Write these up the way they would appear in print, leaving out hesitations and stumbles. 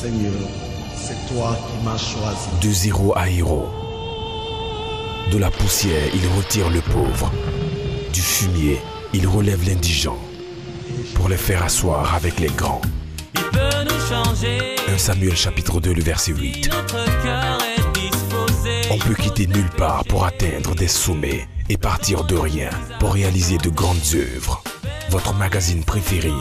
Seigneur, c'est toi qui m'as choisi. De zéro à héros. De la poussière, il retire le pauvre. Du fumier, il relève l'indigent. Pour les faire asseoir avec les grands. Il peut nous changer. 1 Samuel chapitre 2, le verset 8. Notre cœur est disposé. On peut quitter nulle part pour atteindre des sommets et partir de rien pour réaliser de grandes œuvres. Votre magazine préféré,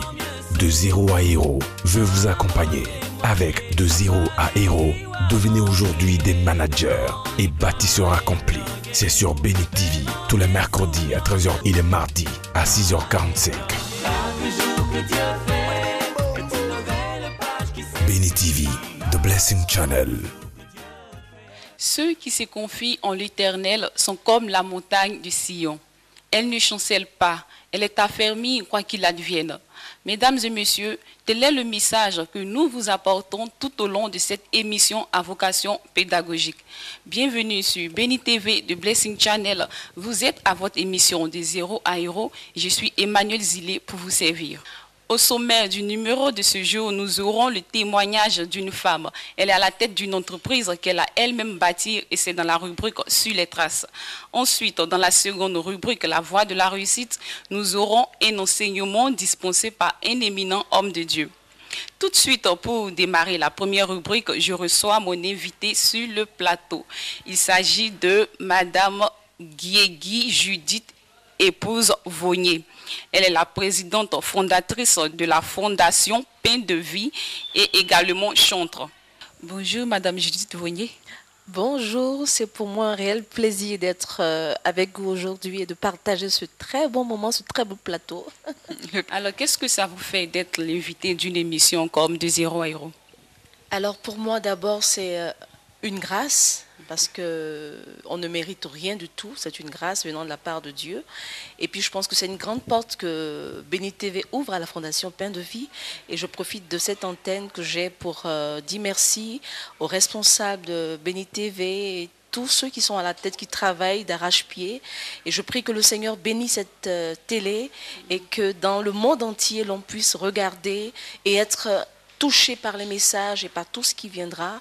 De zéro à héros, veut vous accompagner. Avec De zéro à héros, devenez aujourd'hui des managers et bâtisseurs accomplis. C'est sur Béni TV, tous les mercredis à 13h et les mardis à 6h45. Béni TV, The Blessing Channel. Ceux qui se confient en l'Éternel sont comme la montagne du Sion. Elle ne chancelle pas, elle est affermie quoi qu'il advienne. Mesdames et messieurs, tel est le message que nous vous apportons tout au long de cette émission à vocation pédagogique. Bienvenue sur Béni TV de Blessing Channel. Vous êtes à votre émission de zéro à héros. Je suis Emmanuel Zilé pour vous servir. Au sommaire du numéro de ce jour, nous aurons le témoignage d'une femme. Elle est à la tête d'une entreprise qu'elle a elle-même bâtie et c'est dans la rubrique « Sur les traces ». Ensuite, dans la seconde rubrique « La voie de la réussite », nous aurons un enseignement dispensé par un éminent homme de Dieu. Tout de suite, pour démarrer la première rubrique, je reçois mon invité sur le plateau. Il s'agit de Madame Guiégui Judith, épouse Vognier. Elle est la présidente fondatrice de la Fondation Pain de Vie et également chantre. Bonjour Madame Judith Vognier. Bonjour, c'est pour moi un réel plaisir d'être avec vous aujourd'hui et de partager ce très bon moment, ce très beau plateau. Alors, qu'est-ce que ça vous fait d'être l'invité d'une émission comme De zéro à héros? Alors pour moi d'abord c'est une grâce parce qu'on ne mérite rien du tout, c'est une grâce venant de la part de Dieu. Et puis je pense que c'est une grande porte que Béni TV ouvre à la Fondation Pain de Vie et je profite de cette antenne que j'ai pour dire merci aux responsables de Béni TV et tous ceux qui sont à la tête, qui travaillent d'arrache-pied. Et je prie que le Seigneur bénisse cette télé et que dans le monde entier l'on puisse regarder et être touché par les messages et par tout ce qui viendra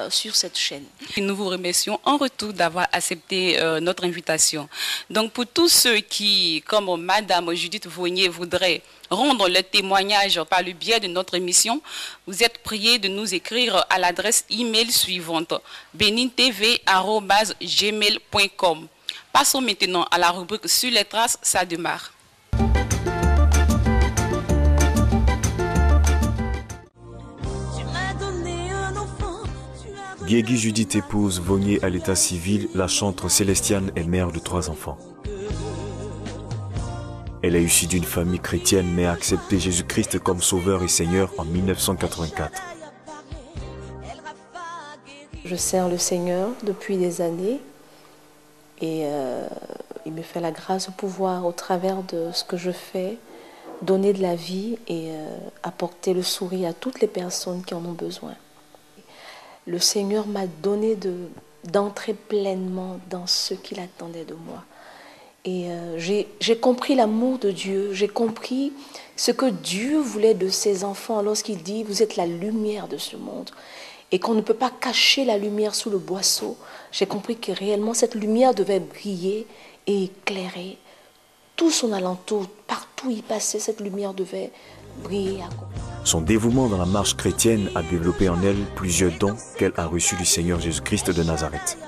sur cette chaîne. Nous vous remercions en retour d'avoir accepté notre invitation. Donc pour tous ceux qui, comme Madame Judith Vognier, voudraient rendre le témoignage par le biais de notre émission, vous êtes priés de nous écrire à l'adresse email suivante benintv@gmail.com. Passons maintenant à la rubrique Sur les traces, ça démarre. Guiégui Judith épouse Vognier à l'état civil, la chantre Célestiane est mère de 3 enfants. Elle est issue d'une famille chrétienne mais a accepté Jésus-Christ comme sauveur et Seigneur en 1984. Je sers le Seigneur depuis des années et il me fait la grâce de pouvoir, au travers de ce que je fais, donner de la vie et apporter le sourire à toutes les personnes qui en ont besoin. Le Seigneur m'a donné d'entrer pleinement dans ce qu'il attendait de moi. Et j'ai compris l'amour de Dieu, j'ai compris ce que Dieu voulait de ses enfants lorsqu'il dit « Vous êtes la lumière de ce monde » et qu'on ne peut pas cacher la lumière sous le boisseau. J'ai compris que réellement cette lumière devait briller et éclairer tout son alentour. Partout où il passait, cette lumière devait briller. Son dévouement dans la marche chrétienne a développé en elle plusieurs dons qu'elle a reçus du Seigneur Jésus-Christ de Nazareth.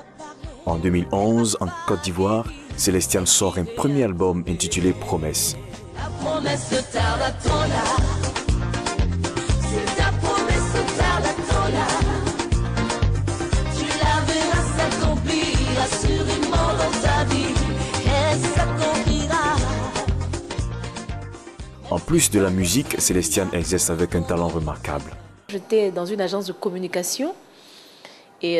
En 2011, en Côte d'Ivoire, Célestiane sort un premier album intitulé Promesse. La promesse tarde à ton là. C'est ta promesse tarde à ton là. Tu la verras s'accomplir assurément dans ta vie. Elle s'accomplira. En plus de la musique, Célestiane exerce avec un talent remarquable. J'étais dans une agence de communication et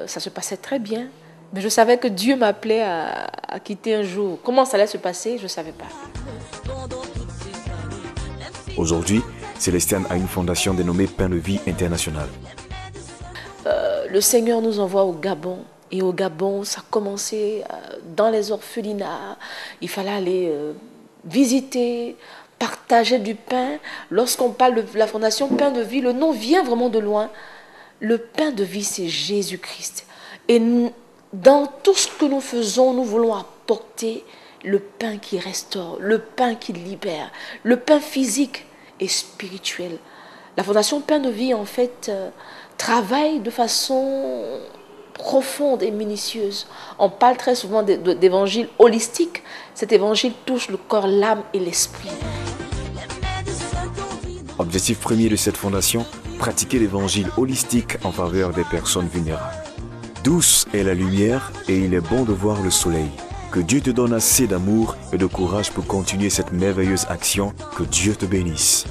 ça se passait très bien. Mais je savais que Dieu m'appelait à quitter un jour. Comment ça allait se passer, je ne savais pas. Aujourd'hui, Célestiane a une fondation dénommée Pain de Vie International. Le Seigneur nous envoie au Gabon. Et au Gabon, ça commençait dans les orphelinats. Il fallait aller visiter, partager du pain. Lorsqu'on parle de la fondation Pain de Vie, le nom vient vraiment de loin. Le pain de vie, c'est Jésus-Christ. Et dans tout ce que nous faisons, nous voulons apporter le pain qui restaure, le pain qui libère, le pain physique et spirituel. La Fondation Pain de Vie, en fait, travaille de façon profonde et minutieuse. On parle très souvent d'évangile holistique. Cet évangile touche le corps, l'âme et l'esprit. Objectif premier de cette fondation, pratiquer l'évangile holistique en faveur des personnes vulnérables. Douce est la lumière et il est bon de voir le soleil. Que Dieu te donne assez d'amour et de courage pour continuer cette merveilleuse action. Que Dieu te bénisse.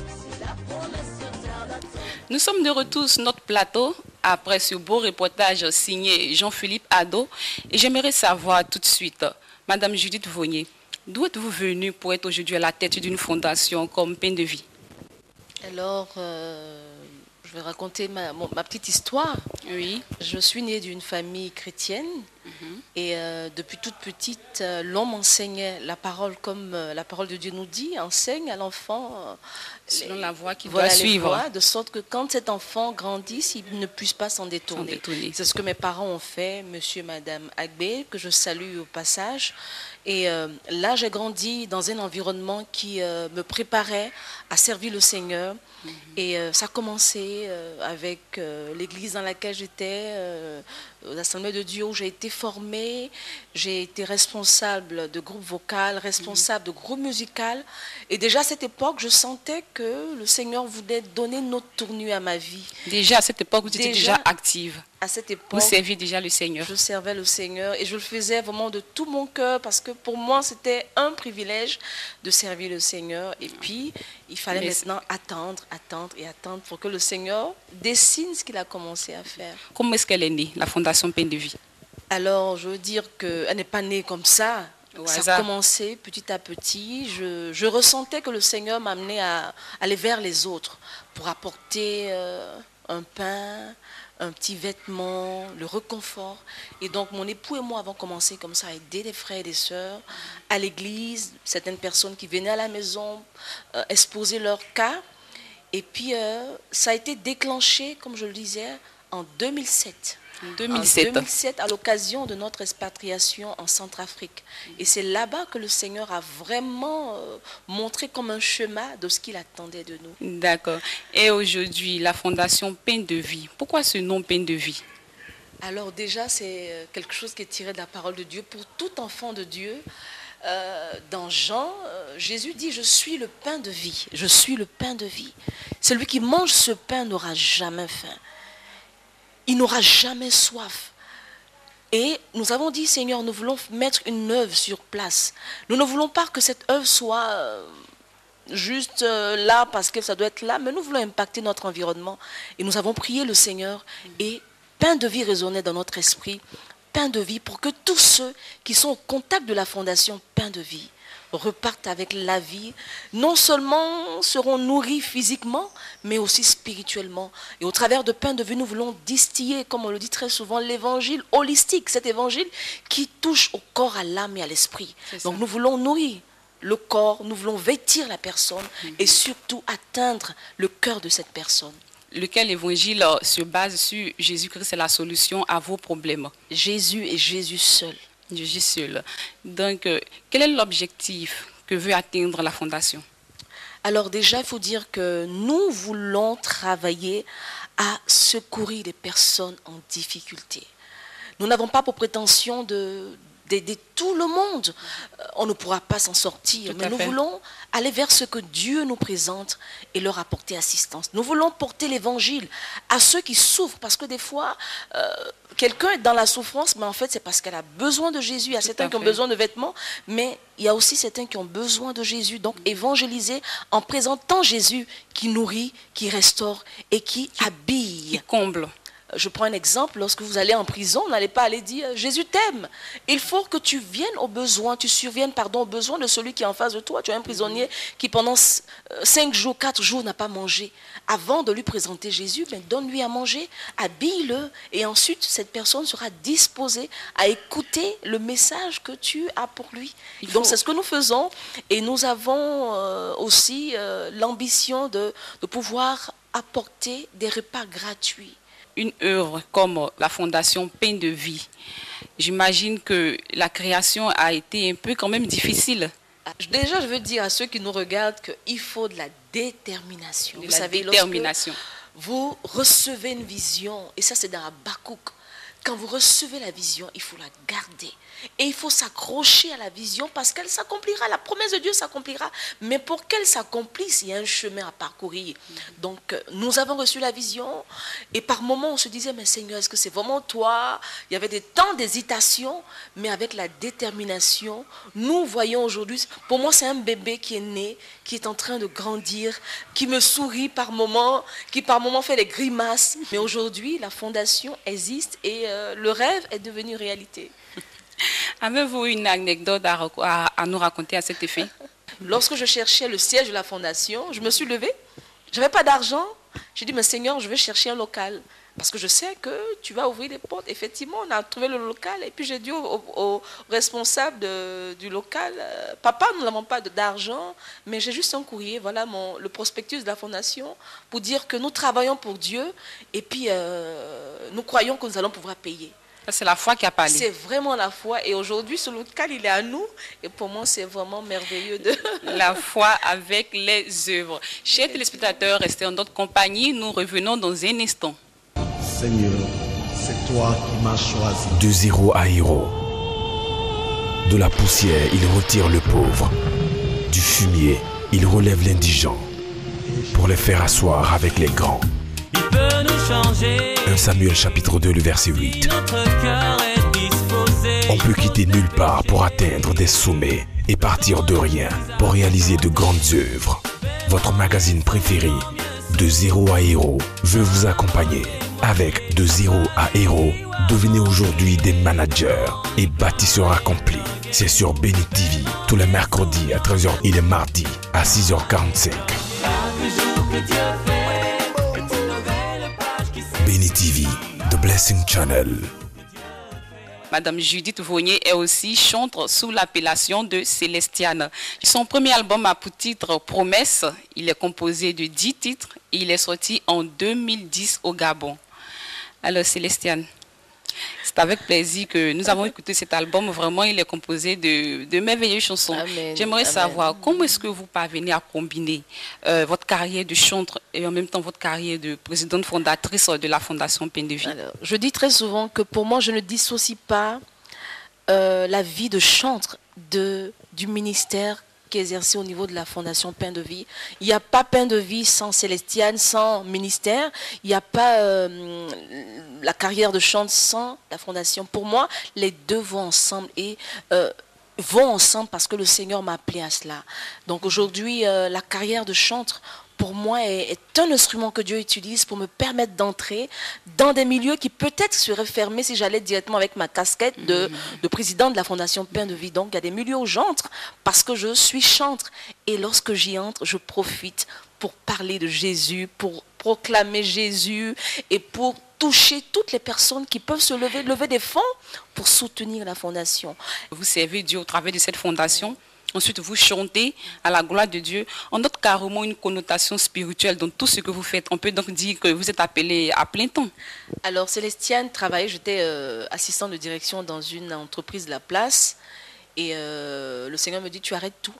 Nous sommes de retour sur notre plateau après ce beau reportage signé Jean-Philippe Ado. Et j'aimerais savoir tout de suite, Madame Judith Vonier, d'où êtes-vous venue pour être aujourd'hui à la tête d'une fondation comme Pain de Vie? Alors, je vais raconter ma petite histoire. Oui. Je suis née d'une famille chrétienne et depuis toute petite, l'on m'enseignait la parole comme la parole de Dieu nous dit, enseigne à l'enfant selon la voie qu'il voilà, doit suivre. Voies, de sorte que quand cet enfant grandisse, il ne puisse pas s'en détourner. C'est ce que mes parents ont fait, monsieur et madame Agbe, que je salue au passage. Et là, j'ai grandi dans un environnement qui me préparait à servir le Seigneur. Et ça a commencé avec l'église dans laquelle j'étais, l'Assemblée de Dieu où j'ai été formée. J'ai été responsable de groupe vocal, responsable de groupe musical. Et déjà à cette époque, je sentais que le Seigneur voulait donner une autre tournure à ma vie. Déjà à cette époque, vous étiez déjà active. À cette époque, vous serviez déjà le Seigneur. Je servais le Seigneur et je le faisais vraiment de tout mon cœur parce que pour moi, c'était un privilège de servir le Seigneur. Et puis, il fallait maintenant attendre pour que le Seigneur dessine ce qu'il a commencé à faire. Comment est-ce qu'elle est née, la Fondation Pain de Vie? Alors, je veux dire qu'elle n'est pas née comme ça. Ça a commencé petit à petit. Je ressentais que le Seigneur m'amenait à aller vers les autres pour apporter un pain, un petit vêtement, le réconfort. Et donc, mon époux et moi avons commencé comme ça à aider les frères et les sœurs à l'église, certaines personnes qui venaient à la maison exposer leur cas. Et puis, ça a été déclenché, comme je le disais, en 2007. En 2007, à l'occasion de notre expatriation en Centrafrique. Et c'est là-bas que le Seigneur a vraiment montré comme un chemin de ce qu'il attendait de nous. D'accord. Et aujourd'hui, la Fondation Pain de Vie. Pourquoi ce nom Pain de Vie? Alors déjà, c'est quelque chose qui est tiré de la parole de Dieu pour tout enfant de Dieu. Dans Jean, Jésus dit « Je suis le pain de vie. Je suis le pain de vie. Celui qui mange ce pain n'aura jamais faim. Il n'aura jamais soif. » Et nous avons dit, Seigneur, nous voulons mettre une œuvre sur place. Nous ne voulons pas que cette œuvre soit juste là parce que ça doit être là, mais nous voulons impacter notre environnement. Et nous avons prié le Seigneur et pain de vie résonnait dans notre esprit. Pain de vie pour que tous ceux qui sont au contact de la fondation Pain de Vie repartent avec la vie, non seulement seront nourris physiquement, mais aussi spirituellement. Et au travers de Pain de Vie, nous voulons distiller, comme on le dit très souvent, l'évangile holistique, cet évangile qui touche au corps, à l'âme et à l'esprit. Donc nous voulons nourrir le corps, nous voulons vêtir la personne et surtout atteindre le cœur de cette personne. Lequel évangile se base sur Jésus-Christ, c'est la solution à vos problèmes. Jésus et Jésus seul. Jésus seul. Donc, quel est l'objectif que veut atteindre la Fondation? Alors déjà, il faut dire que nous voulons travailler à secourir les personnes en difficulté. Nous n'avons pas pour prétention d'aider tout le monde. On ne pourra pas s'en sortir. Mais nous voulons aller vers ce que Dieu nous présente et leur apporter assistance. Nous voulons porter l'évangile à ceux qui souffrent. Parce que des fois, quelqu'un est dans la souffrance, mais en fait, c'est parce qu'elle a besoin de Jésus. Il y a certains qui ont besoin de vêtements, mais il y a aussi certains qui ont besoin de Jésus. Donc, évangéliser en présentant Jésus qui nourrit, qui restaure et qui habille. Qui comble. Je prends un exemple, lorsque vous allez en prison, n'allez pas aller dire « Jésus t'aime ». Il faut que tu viennes aux besoins, tu surviennes aux besoins de celui qui est en face de toi. Tu as un prisonnier qui pendant 5 jours, 4 jours n'a pas mangé. Avant de lui présenter Jésus, ben, donne-lui à manger, habille-le et ensuite cette personne sera disposée à écouter le message que tu as pour lui. Donc c'est ce que nous faisons et nous avons aussi l'ambition de pouvoir apporter des repas gratuits. Une œuvre comme la Fondation Pain de Vie, j'imagine que la création a été un peu quand même difficile. Déjà, je veux dire à ceux qui nous regardent qu'il faut de la détermination. Vous savez, détermination. Vous recevez une vision, et ça c'est dans Habakkuk. Quand vous recevez la vision, il faut la garder. Et il faut s'accrocher à la vision parce qu'elle s'accomplira. La promesse de Dieu s'accomplira. Mais pour qu'elle s'accomplisse, il y a un chemin à parcourir. Donc, nous avons reçu la vision. Et par moments, on se disait, mais Seigneur, est-ce que c'est vraiment toi? Il y avait des temps d'hésitation. Mais avec la détermination, nous voyons aujourd'hui, pour moi, c'est un bébé qui est né, qui est en train de grandir, qui me sourit par moments, qui par moments fait des grimaces. Mais aujourd'hui, la fondation existe et le rêve est devenu réalité. Avez-vous une anecdote à nous raconter à cet effet? Lorsque je cherchais le siège de la fondation, je me suis levée. Je n'avais pas d'argent. J'ai dit, mais Seigneur, je vais chercher un local. Parce que je sais que tu vas ouvrir les portes. Effectivement, on a trouvé le local. Et puis j'ai dit au responsable du local, papa, nous n'avons pas d'argent, mais j'ai juste un courrier, voilà le prospectus de la fondation, pour dire que nous travaillons pour Dieu. Et puis, nous croyons que nous allons pouvoir payer. C'est la foi qui a parlé. C'est vraiment la foi. Et aujourd'hui, ce local, il est à nous. Et pour moi, c'est vraiment merveilleux de... La foi avec les œuvres. Chers téléspectateurs, restez en notre compagnie. Nous revenons dans un instant. Seigneur, c'est toi qui m'as choisi. De zéro à héros. De la poussière, il retire le pauvre. Du fumier, il relève l'indigent. Pour les faire asseoir avec les grands. Il peut nous changer. 1 Samuel chapitre 2, le verset 8. Notre cœur est disposé. On peut quitter nulle part pour atteindre des sommets et partir de rien pour réaliser de grandes œuvres. Votre magazine préféré, De zéro à héros, veut vous accompagner. Avec De zéro à héros, devenez aujourd'hui des managers et bâtisseurs accomplis. C'est sur Béni TV, tous les mercredis à 13h et les mardis à 6h45. Béni TV, The Blessing Channel. Madame Judith Vaugnier est aussi chantre sous l'appellation de Célestiane. Son premier album a pour titre Promesse. Il est composé de 10 titres et il est sorti en 2010 au Gabon. Alors Célestiane, c'est avec plaisir que nous avons écouté cet album. Vraiment, il est composé de merveilleuses chansons. J'aimerais savoir comment est-ce que vous parvenez à combiner votre carrière de chantre et en même temps votre carrière de présidente fondatrice de la Fondation Pain de Vie. Alors, je dis très souvent que pour moi, je ne dissocie pas la vie de chantre du ministère qui est exercé au niveau de la Fondation Pain de Vie. Il n'y a pas Pain de Vie sans Célestiane, sans ministère. Il n'y a pas la carrière de chantre sans la Fondation. Pour moi, les deux vont ensemble et vont ensemble parce que le Seigneur m'a appelé à cela. Donc aujourd'hui, la carrière de chantre, pour moi, est un instrument que Dieu utilise pour me permettre d'entrer dans des milieux qui peut-être seraient fermés si j'allais directement avec ma casquette de président de la Fondation Pain de Vie. Donc, il y a des milieux où j'entre parce que je suis chantre. Et lorsque j'y entre, je profite pour parler de Jésus, pour proclamer Jésus et pour toucher toutes les personnes qui peuvent se lever des fonds pour soutenir la Fondation. Vous servez Dieu au travers de cette fondation. Ensuite, vous chantez à la gloire de Dieu. On note carrément une connotation spirituelle dans tout ce que vous faites. On peut donc dire que vous êtes appelé à plein temps. Alors, Célestiane travaillait, j'étais assistante de direction dans une entreprise de la place. Et le Seigneur me dit, tu arrêtes tout.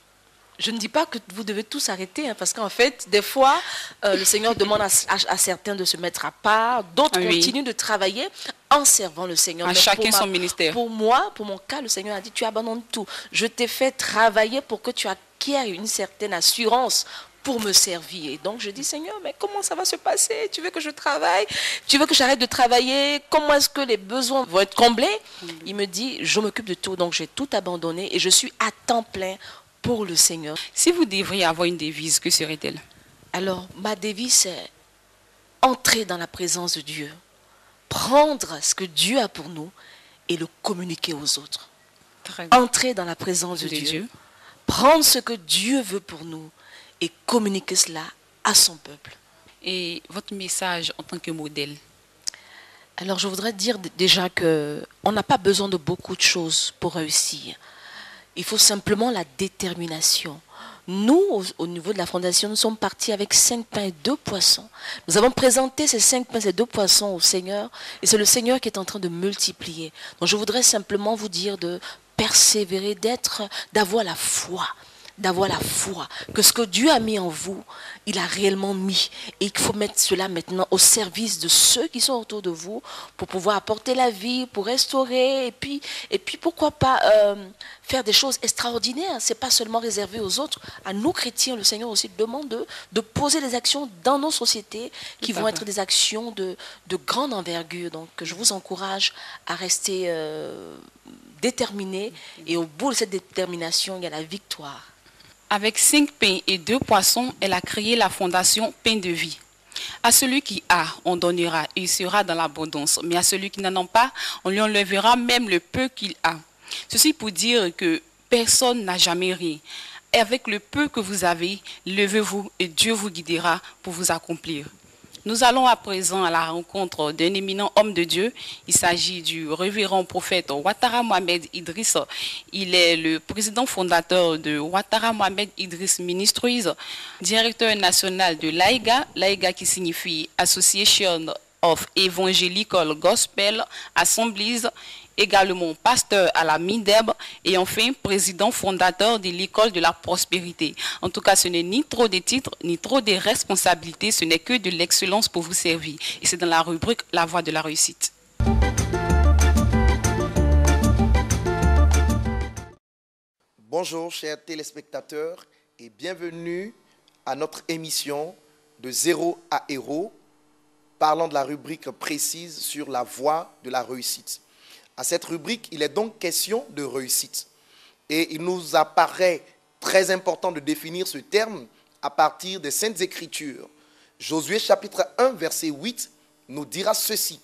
Je ne dis pas que vous devez tous arrêter, hein, parce qu'en fait, des fois, le Seigneur demande à certains de se mettre à part, d'autres continuent de travailler en servant le Seigneur. À chacun son ministère. Pour moi, pour mon cas, le Seigneur a dit, tu abandonnes tout. Je t'ai fait travailler pour que tu acquières une certaine assurance pour me servir. Et donc, je dis, Seigneur, mais comment ça va se passer? Tu veux que je travaille? Tu veux que j'arrête de travailler? Comment est-ce que les besoins vont être comblés? Il me dit, je m'occupe de tout. Donc, j'ai tout abandonné et je suis à temps plein pour le Seigneur. Si vous devriez avoir une devise, que serait-elle? Alors, ma devise, c'est entrer dans la présence de Dieu. prendre ce que Dieu a pour nous et le communiquer aux autres. Très bien. Entrer dans la présence de Dieu, prendre ce que Dieu veut pour nous et communiquer cela à son peuple. Et votre message en tant que modèle? Alors je voudrais dire déjà qu'on n'a pas besoin de beaucoup de choses pour réussir. Il faut simplement la détermination. Nous, au niveau de la fondation, nous sommes partis avec 5 pains et 2 poissons. Nous avons présenté ces 5 pains et 2 poissons au Seigneur et c'est le Seigneur qui est en train de multiplier. Donc je voudrais simplement vous dire de persévérer, d'avoir la foi. D'avoir la foi, que ce que Dieu a mis en vous, il a réellement mis. Et il faut mettre cela maintenant au service de ceux qui sont autour de vous pour pouvoir apporter la vie, pour restaurer. Et puis pourquoi pas faire des choses extraordinaires. Ce n'est pas seulement réservé aux autres. À nous chrétiens, le Seigneur aussi demande de poser des actions dans nos sociétés qui vont être des actions de grande envergure. Donc je vous encourage à rester déterminés. Et au bout de cette détermination, il y a la victoire. Avec 5 pains et 2 poissons, elle a créé la fondation Pain de vie. À celui qui a, on donnera et il sera dans l'abondance. Mais à celui qui n'en a pas, on lui enlèvera même le peu qu'il a. Ceci pour dire que personne n'a jamais rien. Et avec le peu que vous avez, levez-vous et Dieu vous guidera pour vous accomplir. Nous allons à présent à la rencontre d'un éminent homme de Dieu. Il s'agit du révérend prophète Ouattara Mohamed Idriss. Il est le président fondateur de Ouattara Mohamed Idriss Ministries, directeur national de l'AIGA, l'AIGA qui signifie Association of Evangelical Gospel Assemblies, également pasteur à la MIDEB et enfin président fondateur de l'école de la prospérité. En tout cas, ce n'est ni trop de titres, ni trop de responsabilités, ce n'est que de l'excellence pour vous servir. Et c'est dans la rubrique La Voie de la réussite. Bonjour chers téléspectateurs et bienvenue à notre émission de Zéro à Héros, parlant de la rubrique précise sur la voie de la réussite. À cette rubrique, il est donc question de réussite. Et il nous apparaît très important de définir ce terme à partir des Saintes Écritures. Josué chapitre 1, verset 8 nous dira ceci,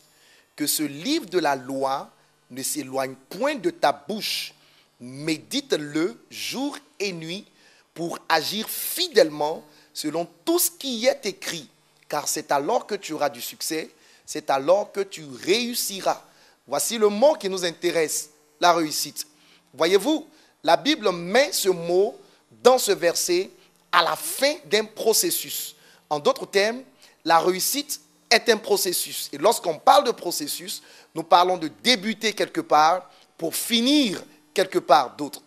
que ce livre de la loi ne s'éloigne point de ta bouche, médite-le jour et nuit pour agir fidèlement selon tout ce qui y est écrit, car c'est alors que tu auras du succès, c'est alors que tu réussiras. Voici le mot qui nous intéresse, la réussite. Voyez-vous, la Bible met ce mot dans ce verset à la fin d'un processus. En d'autres termes, la réussite est un processus. Et lorsqu'on parle de processus, nous parlons de débuter quelque part pour finir quelque part d'autre.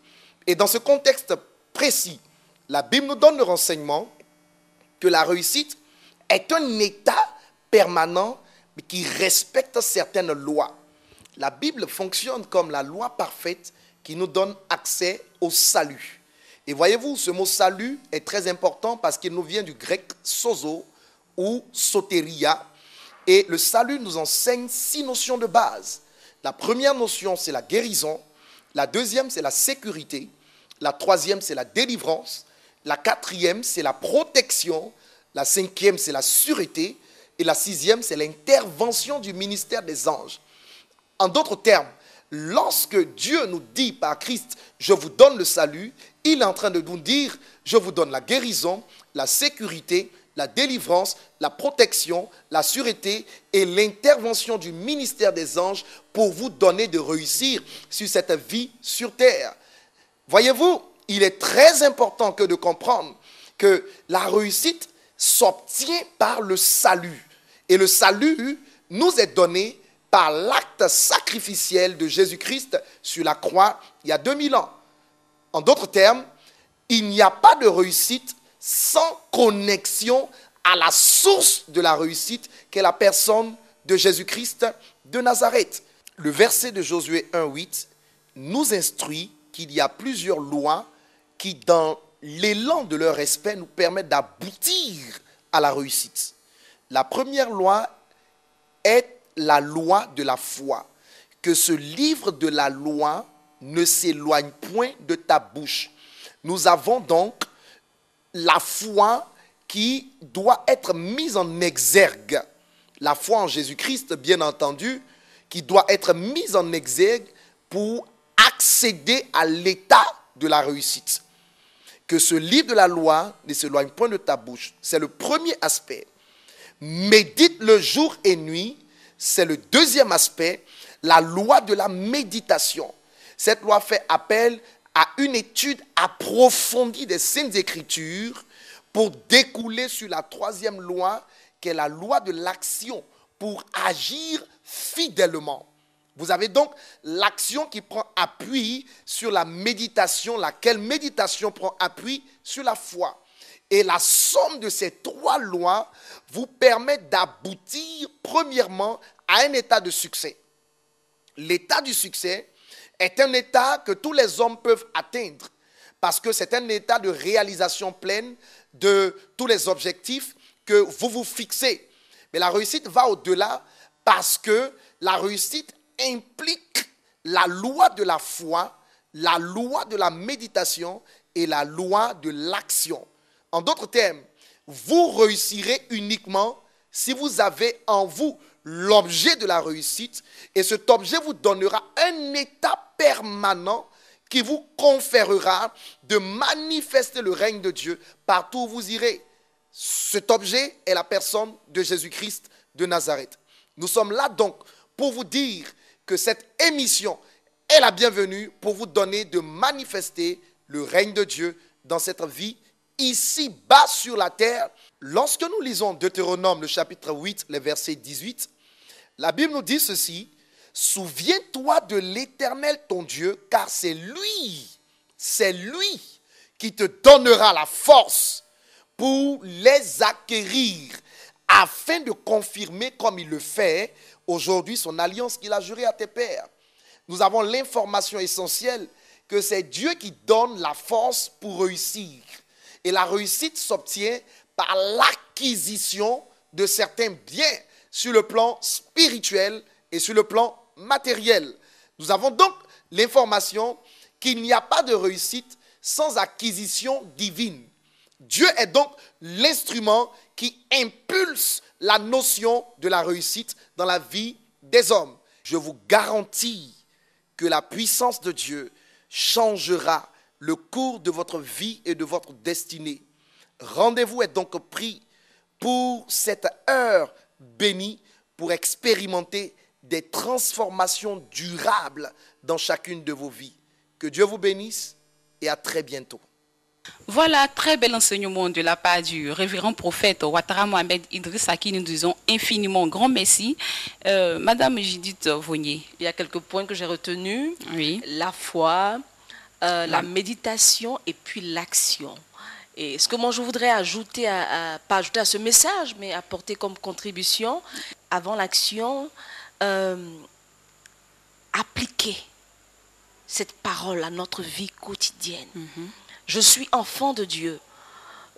Et dans ce contexte précis, la Bible nous donne le renseignement que la réussite est un état permanent mais qui respecte certaines lois. La Bible fonctionne comme la loi parfaite qui nous donne accès au salut. Et voyez-vous, ce mot salut est très important parce qu'il nous vient du grec sozo ou soteria. Et le salut nous enseigne 6 notions de base. La première notion, c'est la guérison. La deuxième, c'est la sécurité. La troisième, c'est la délivrance. La quatrième, c'est la protection. La cinquième, c'est la sûreté. Et la sixième, c'est l'intervention du ministère des anges. En d'autres termes, lorsque Dieu nous dit par Christ, je vous donne le salut, il est en train de nous dire, je vous donne la guérison, la sécurité, la délivrance, la protection, la sûreté et l'intervention du ministère des anges pour vous donner de réussir sur cette vie sur terre. Voyez-vous, il est très important que de comprendre que la réussite s'obtient par le salut. Et le salut nous est donné par l'acte sacrificiel de Jésus-Christ sur la croix il y a 2000 ans. En d'autres termes, il n'y a pas de réussite sans connexion à la source de la réussite qu'est la personne de Jésus-Christ de Nazareth. Le verset de Josué 1,8 nous instruit qu'il y a plusieurs lois qui, dans l'élan de leur respect, nous permettent d'aboutir à la réussite. La première loi est la loi de la foi, que ce livre de la loi ne s'éloigne point de ta bouche. Nous avons donc la foi qui doit être mise en exergue. la foi en Jésus-Christ, bien entendu, qui doit être mise en exergue pour accéder à l'état de la réussite. Que ce livre de la loi ne s'éloigne point de ta bouche. C'est le premier aspect. Médite le jour et nuit. C'est le deuxième aspect. La loi de la méditation. Cette loi fait appel à une étude approfondie des Saintes Écritures pour découler sur la troisième loi, qui est la loi de l'action, pour agir fidèlement. Vous avez donc l'action qui prend appui sur la méditation, laquelle méditation prend appui sur la foi. Et la somme de ces trois lois vous permet d'aboutir premièrement à un état de succès. L'état du succès est un état que tous les hommes peuvent atteindre parce que c'est un état de réalisation pleine de tous les objectifs que vous vous fixez. Mais la réussite va au-delà parce que la réussite implique la loi de la foi, la loi de la méditation et la loi de l'action. En d'autres termes, vous réussirez uniquement si vous avez en vous l'objet de la réussite et cet objet vous donnera un état permanent qui vous conférera de manifester le règne de Dieu partout où vous irez. Cet objet est la personne de Jésus-Christ de Nazareth. Nous sommes là donc pour vous dire que cette émission est la bienvenue pour vous donner de manifester le règne de Dieu dans cette vie, ici-bas sur la terre. Lorsque nous lisons Deutéronome, le chapitre 8, le verset 18, la Bible nous dit ceci: « Souviens-toi de l'Éternel ton Dieu, car c'est lui qui te donnera la force pour les acquérir, afin de confirmer comme il le fait aujourd'hui son alliance qu'il a jurée à tes pères. » Nous avons l'information essentielle que c'est Dieu qui donne la force pour réussir. Et la réussite s'obtient par l'acquisition de certains biens sur le plan spirituel et sur le plan matériel. Nous avons donc l'information qu'il n'y a pas de réussite sans acquisition divine. Dieu est donc l'instrument qui impulse la notion de la réussite dans la vie des hommes. Je vous garantis que la puissance de Dieu changera le cours de votre vie et de votre destinée. Rendez-vous est donc pris pour cette heure bénie pour expérimenter des transformations durables dans chacune de vos vies. Que Dieu vous bénisse et à très bientôt. Voilà, très bel enseignement de la part du révérend prophète Ouattara Mohamed Idriss, à qui nous disons infiniment grand merci. Madame Judith Vonier. Il y a quelques points que j'ai retenus. Oui. La foi, la méditation et puis l'action. Et ce que moi je voudrais ajouter, pas ajouter à ce message, mais apporter comme contribution, avant l'action, appliquer cette parole à notre vie quotidienne. Je suis enfant de Dieu.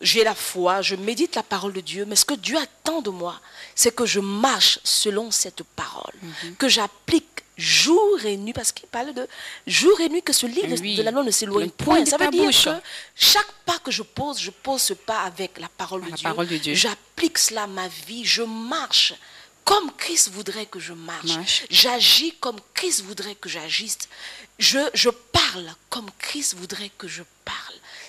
J'ai la foi, je médite la parole de Dieu, mais ce que Dieu attend de moi, c'est que je marche selon cette parole, que j'applique jour et nuit, parce qu'il parle de jour et nuit, que ce livre de la loi ne s'éloigne point. Ça veut dire que chaque pas que je pose ce pas avec la parole de Dieu. J'applique cela à ma vie, je marche comme Christ voudrait que je marche. J'agis comme Christ voudrait que j'agisse. Je parle comme Christ voudrait que je parle.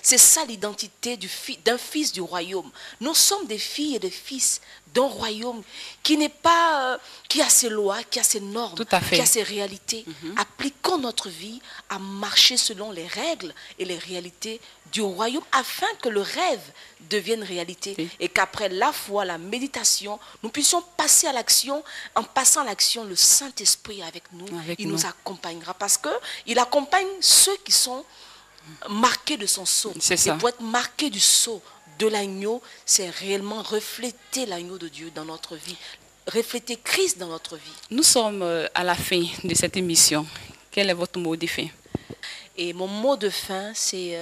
C'est ça l'identité d'un fils du royaume. Nous sommes des filles et des fils d'un royaume qui n'est pas, qui a ses lois, qui a ses normes, qui a ses réalités. Appliquons notre vie à marcher selon les règles et les réalités du royaume afin que le rêve devienne réalité et qu'après la foi, la méditation, nous puissions passer à l'action. En passant à l'action, le Saint-Esprit avec nous, il nous accompagnera parce qu'il accompagne ceux qui sont marqués de son sceau. Et pour être marqué du sceau de l'agneau, c'est réellement refléter l'agneau de Dieu dans notre vie, refléter Christ dans notre vie. Nous sommes à la fin de cette émission. Quel est votre mot de fin? Et mon mot de fin, c'est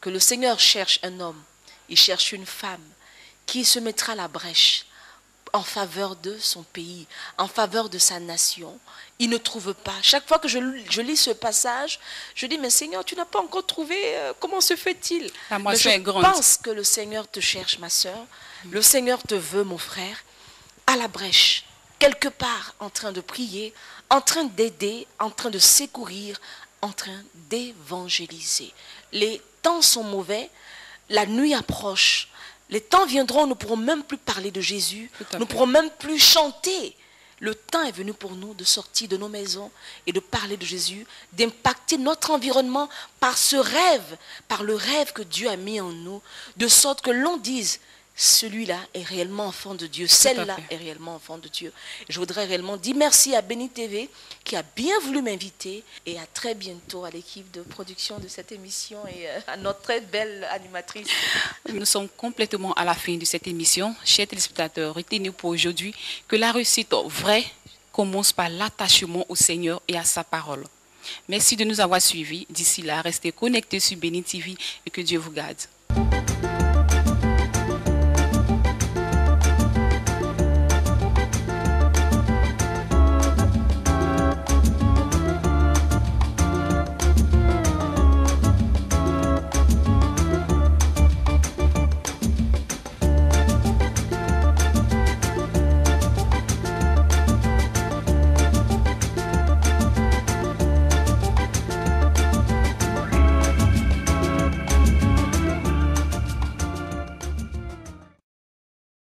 que le Seigneur cherche un homme, il cherche une femme qui se mettra à la brèche en faveur de son pays, en faveur de sa nation. Il ne trouve pas. Chaque fois que je lis ce passage, je dis, mais Seigneur, tu n'as pas encore trouvé, comment se fait-il? Je pense que le Seigneur te cherche, ma soeur. Le Seigneur te veut, mon frère. à la brèche, quelque part en train de prier, en train d'aider, en train de secourir, en train d'évangéliser. Les temps sont mauvais, la nuit approche, les temps viendront, nous ne pourrons même plus parler de Jésus, nous ne pourrons même plus chanter. Le temps est venu pour nous de sortir de nos maisons et de parler de Jésus, d'impacter notre environnement par ce rêve, par le rêve que Dieu a mis en nous, de sorte que l'on dise, celui-là est réellement enfant de Dieu, celle-là est réellement enfant de Dieu. Et je voudrais réellement dire merci à Béni TV qui a bien voulu m'inviter et à très bientôt à l'équipe de production de cette émission et à notre très belle animatrice. Nous sommes complètement à la fin de cette émission. Chers téléspectateurs, retenez pour aujourd'hui que la réussite vraie commence par l'attachement au Seigneur et à sa parole. Merci de nous avoir suivis. D'ici là, restez connectés sur Béni TV et que Dieu vous garde.